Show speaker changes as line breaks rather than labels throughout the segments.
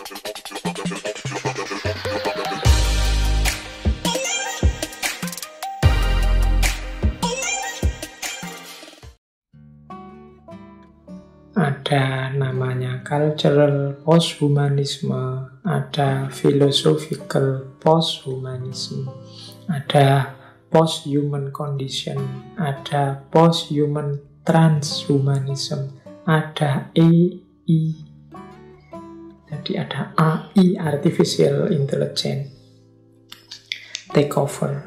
Ada namanya cultural posthumanisme, ada philosophical posthumanism, ada post-human condition, ada post-human transhumanism, ada AI. Jadi ada AI, artificial intelligence, takeover.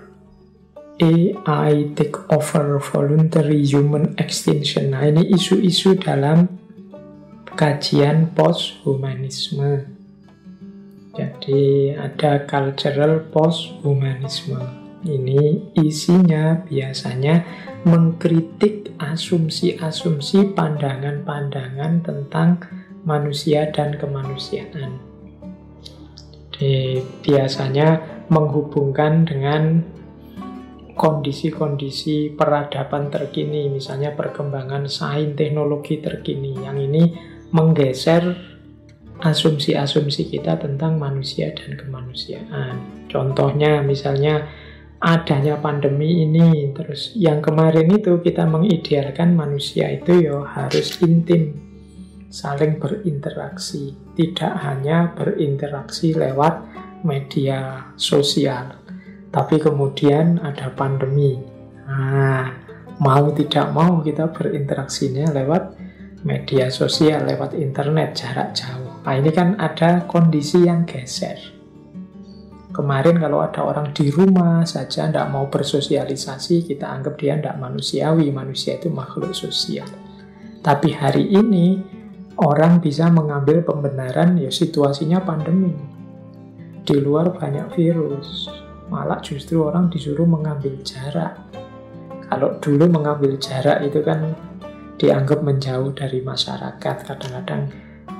AI take over voluntary human extinction. Nah, ini isu-isu dalam kajian posthumanisme. Jadi ada cultural posthumanisme. Ini isinya biasanya mengkritik asumsi-asumsi, pandangan-pandangan tentang manusia dan kemanusiaan. Jadi biasanya menghubungkan dengan kondisi-kondisi peradaban terkini, misalnya perkembangan sains teknologi terkini, yang ini menggeser asumsi-asumsi kita tentang manusia dan kemanusiaan. Contohnya misalnya adanya pandemi ini, terus yang kemarin itu kita mengidealkan manusia itu ya harus intim, saling berinteraksi, tidak hanya berinteraksi lewat media sosial. Tapi kemudian ada pandemi. Nah, mau tidak mau kita berinteraksinya lewat media sosial, lewat internet, jarak jauh. Nah, ini kan ada kondisi yang geser. Kemarin kalau ada orang di rumah saja tidak mau bersosialisasi, kita anggap dia tidak manusiawi. Manusia itu makhluk sosial. Tapi hari ini orang bisa mengambil pembenaran, ya situasinya pandemi. Di luar banyak virus. Malah justru orang disuruh mengambil jarak. Kalau dulu mengambil jarak itu kan dianggap menjauh dari masyarakat. Kadang-kadang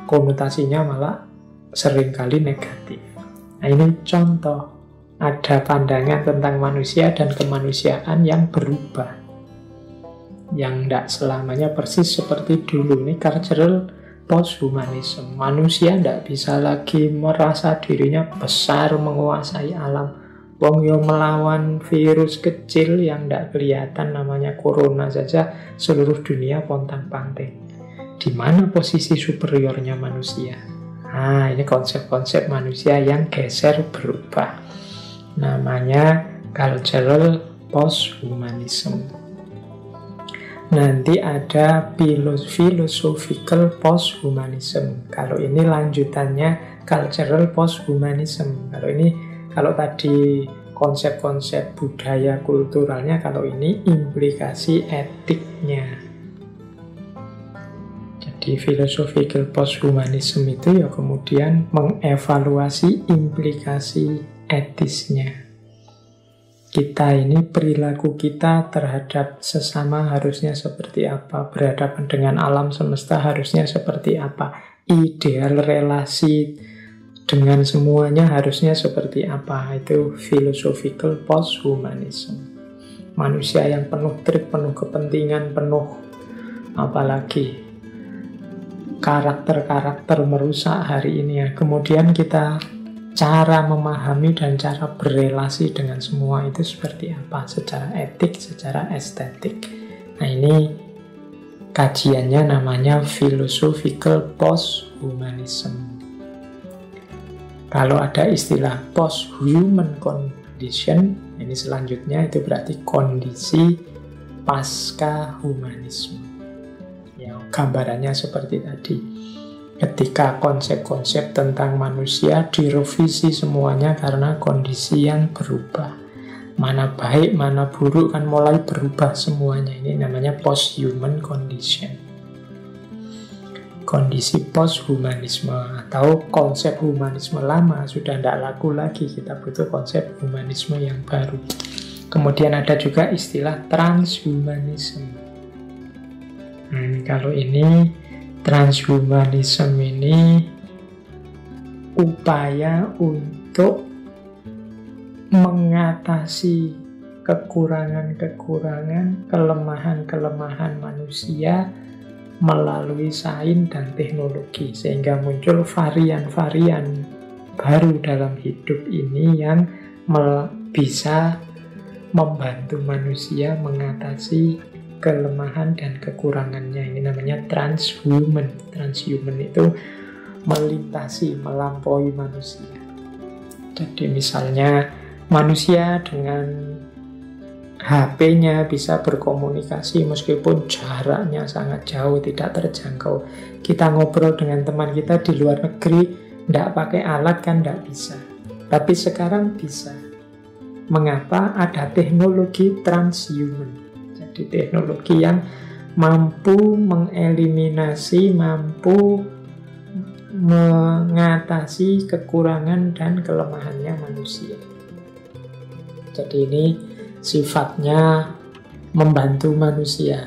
konotasinya malah seringkali negatif. Nah, ini contoh. Ada pandangan tentang manusia dan kemanusiaan yang berubah. Yang tidak selamanya persis seperti dulu. Ini cultural posthumanism. Manusia tidak bisa lagi merasa dirinya besar menguasai alam. Wong yo melawan virus kecil yang tidak kelihatan namanya corona saja seluruh dunia pontang-panting. Di mana posisi superiornya manusia? Nah, ini konsep-konsep manusia yang geser berubah. Namanya cultural posthumanism. Nanti ada philosophical posthumanism. Kalau ini lanjutannya cultural posthumanism. Kalau tadi konsep-konsep budaya kulturalnya, kalau ini implikasi etiknya. Jadi philosophical posthumanism itu ya kemudian mengevaluasi implikasi etisnya. Kita ini, perilaku kita terhadap sesama harusnya seperti apa, berhadapan dengan alam semesta harusnya seperti apa, ideal relasi dengan semuanya harusnya seperti apa. Itu philosophical posthumanism. Manusia yang penuh trik, penuh kepentingan, penuh apalagi karakter-karakter merusak hari ini ya. Kemudian kita cara memahami dan cara berelasi dengan semua itu seperti apa, secara etik, secara estetik. Nah, ini kajiannya namanya philosophical posthumanism. Kalau ada istilah post-human condition, ini selanjutnya itu berarti kondisi pasca humanisme. Ya, gambarannya seperti tadi. Ketika konsep-konsep tentang manusia direvisi semuanya karena kondisi yang berubah. Mana baik, mana buruk kan mulai berubah semuanya. Ini namanya post-human condition. Kondisi post-humanisme atau konsep humanisme lama sudah tidak laku lagi. Kita butuh konsep humanisme yang baru. Kemudian ada juga istilah transhumanisme. Kalau ini transhumanisme ini upaya untuk mengatasi kekurangan-kekurangan, kelemahan-kelemahan manusia melalui sains dan teknologi, sehingga muncul varian-varian baru dalam hidup ini yang bisa membantu manusia mengatasi kelemahan dan kekurangannya. Ini namanya transhuman. Transhuman itu melintasi, melampaui manusia. Jadi misalnya manusia dengan HP-nya bisa berkomunikasi meskipun jaraknya sangat jauh, tidak terjangkau. Kita ngobrol dengan teman kita di luar negeri, tidak pakai alat kan tidak bisa. Tapi sekarang bisa. Mengapa? Ada teknologi transhuman. Jadi teknologi yang mampu mengeliminasi, mampu mengatasi kekurangan dan kelemahannya manusia. Jadi ini sifatnya membantu manusia.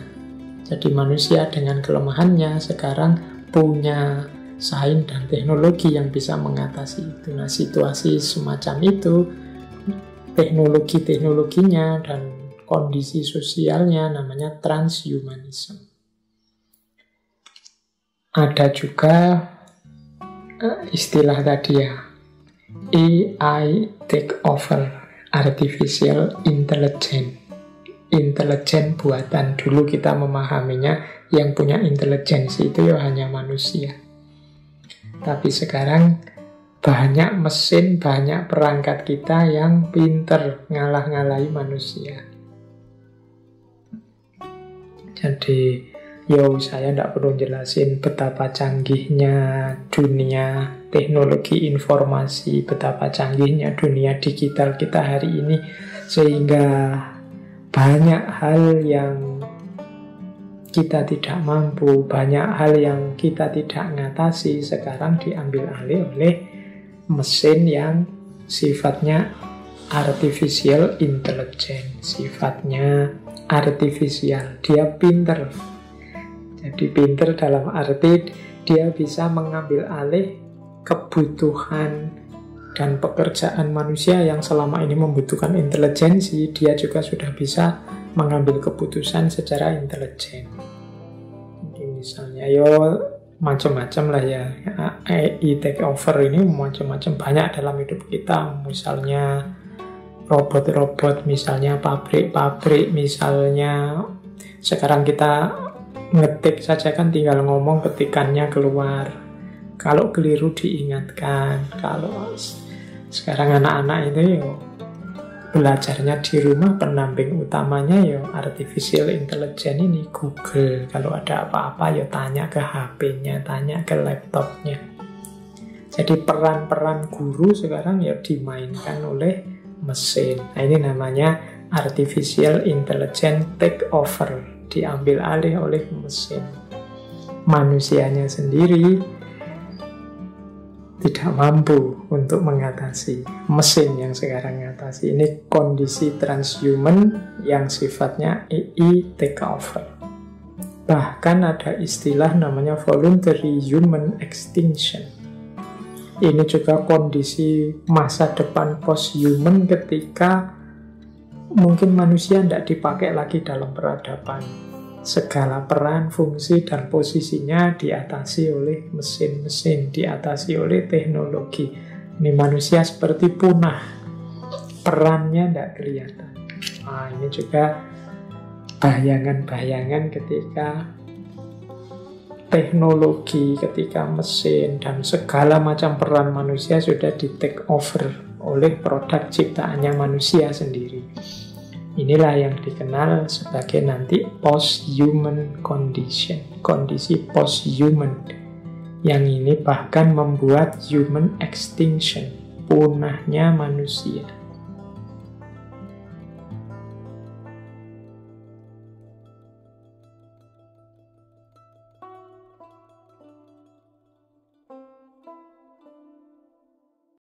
Jadi manusia dengan kelemahannya sekarang punya sains dan teknologi yang bisa mengatasi itu. Nah, situasi semacam itu, teknologi-teknologinya dan kondisi sosialnya namanya transhumanism. Ada juga istilah tadi ya, AI takeover, artificial intelligence. Intelijen buatan. Dulu kita memahaminya yang punya intelijensi itu ya hanya manusia. Tapi sekarang banyak mesin, banyak perangkat kita yang pinter ngalah-ngalahi manusia. Jadi saya tidak perlu jelasin betapa canggihnya dunia teknologi informasi, betapa canggihnya dunia digital kita hari ini, sehingga banyak hal yang kita tidak mampu, banyak hal yang kita tidak ngatasi sekarang diambil alih oleh mesin yang sifatnya artificial intelligence, sifatnya artifisial. Dia pinter. Jadi pinter dalam arti dia bisa mengambil alih kebutuhan dan pekerjaan manusia yang selama ini membutuhkan intelijensi. Dia juga sudah bisa mengambil keputusan secara intelijen. Jadi misalnya macam-macam lah ya, AI takeover ini macam-macam, banyak dalam hidup kita. Misalnya robot-robot, misalnya pabrik-pabrik, misalnya sekarang kita ngetik saja kan tinggal ngomong, ketikannya keluar. Kalau keliru diingatkan. Kalau sekarang anak-anak itu belajarnya di rumah, pendamping utamanya artificial intelligence ini, Google. Kalau ada apa-apa tanya ke HP-nya, tanya ke laptopnya. Jadi peran-peran guru sekarang dimainkan oleh mesin. Nah, ini namanya artificial intelligence takeover, diambil alih oleh mesin. Manusianya sendiri tidak mampu untuk mengatasi, mesin yang sekarang mengatasi. Ini kondisi transhuman yang sifatnya AI takeover. Bahkan ada istilah namanya voluntary human extinction. Ini juga kondisi masa depan post-human ketika mungkin manusia tidak dipakai lagi dalam peradaban. Segala peran, fungsi, dan posisinya diatasi oleh mesin-mesin, diatasi oleh teknologi. Ini manusia seperti punah, perannya tidak kelihatan. Nah, ini juga bayangan-bayangan ketika teknologi, ketika mesin, dan segala macam peran manusia sudah di take over oleh produk ciptaannya manusia sendiri. Inilah yang dikenal sebagai nanti post-human condition, kondisi post-human. Yang ini bahkan membuat human extinction, punahnya manusia.